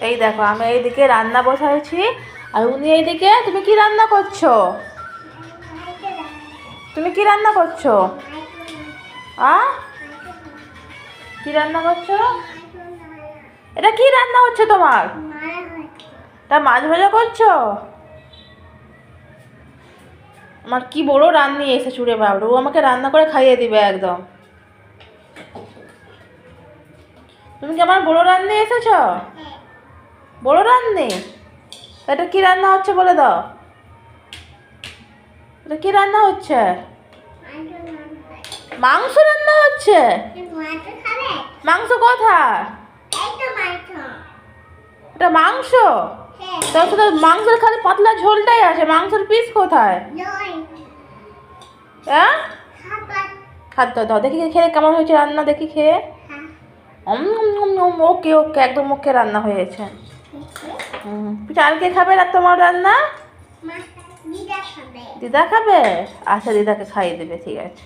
এই দেখো আমি এইদিকে রান্না বসাইছি আর উনি এইদিকে তুমি কি রান্না করছো? তুমি কি রান্না করছো? কি রান্না করছো? এটা কি রান্না হচ্ছে তোমার? তা মাছ ভাজা করছো? আমার কি বড় রান্নি এসে চুড়ে বাবু, ও আমাকে রান্না করে খাইয়ে দিবে একদম। তুমি কি আমার বড় রান্নি এসেছ? বড় রান্নি? এটা কি রান্না হচ্ছে বলে দাও। এটা কি রান্না হচ্ছে? মাংস রান্না হচ্ছে? মাংস কোথায়? এটা মাংস? তার সাথে মাংসের খালি পাতলা ঝোলটাই আছে, মাংসের পিস কোথায়? হ্যাঁ, খাদ্য দাও দেখি খেয়ে কেমন হয়েছে রান্না, দেখি খেয়ে। ওকে ওকে, একদম ওকে রান্না হয়েছে। পিঠা আর কে খাবে না তোমার রান্না? দিদা খাবে? আচ্ছা দিদাকে খাইয়ে দেবে, ঠিক আছে।